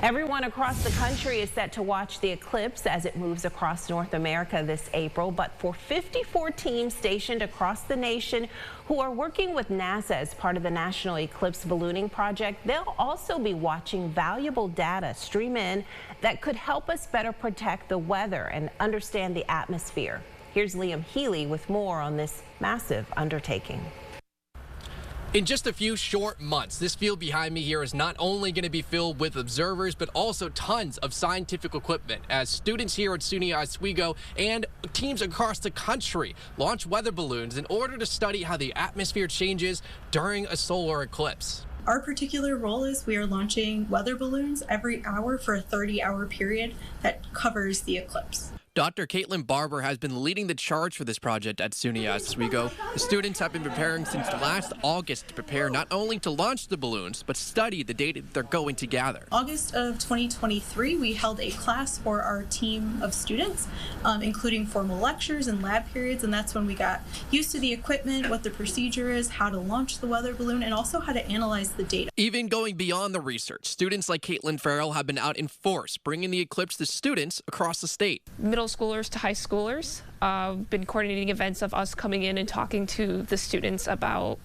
Everyone across the country is set to watch the eclipse as it moves across North America this April. But for 54 teams stationed across the nation who are working with NASA as part of the National Eclipse Ballooning Project, they'll also be watching valuable data stream in that could help us better protect the weather and understand the atmosphere. Here's Liam Healy with more on this massive undertaking. In just a few short months, this field behind me here is not only going to be filled with observers, but also tons of scientific equipment as students here at SUNY Oswego and teams across the country launch weather balloons in order to study how the atmosphere changes during a solar eclipse. Our particular role is we are launching weather balloons every hour for a 30-hour period that covers the eclipse. Dr. Caitlin Barber has been leading the charge for this project at SUNY Oswego. The students have been preparing since last August to prepare not only to launch the balloons, but study the data that they're going to gather. August of 2023, we held a class for our team of students, including formal lectures and lab periods, and that's when we got used to the equipment, what the procedure is, how to launch the weather balloon, and also how to analyze the data. Even going beyond the research, students like Caitlin Farrell have been out in force, bringing the eclipse to students across the state. Middle schoolers to high schoolers. Been coordinating events of us coming in and talking to the students about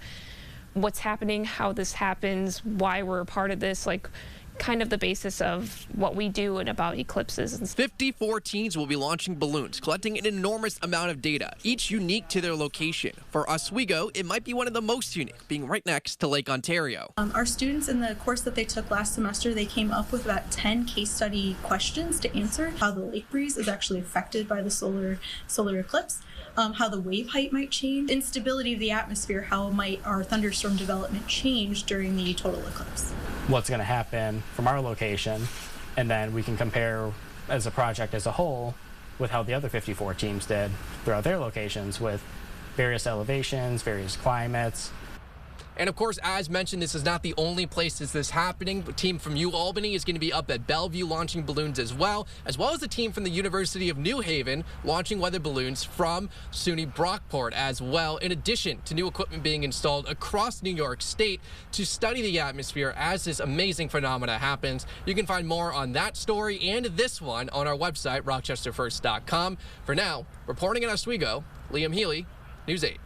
what's happening, how this happens, why we're a part of this, like kind of the basis of what we do and about eclipses. 54 teams will be launching balloons, collecting an enormous amount of data, each unique to their location. For Oswego, it might be one of the most unique, being right next to Lake Ontario. Our students in the course that they took last semester, they came up with about 10 case study questions to answer how the lake breeze is actually affected by the solar eclipse, how the wave height might change, instability of the atmosphere, how might our thunderstorm development change during the total eclipse. What's going to happen from our location, and then we can compare as a project as a whole with how the other 54 teams did throughout their locations with various elevations, various climates. And of course, as mentioned, this is not the only place this is happening. A team from UAlbany is going to be up at Bellevue launching balloons as well as the team from the University of New Haven launching weather balloons from SUNY Brockport as well, in addition to new equipment being installed across New York State to study the atmosphere as this amazing phenomena happens. You can find more on that story and this one on our website, rochesterfirst.com. For now, reporting in Oswego, Liam Healy, News 8.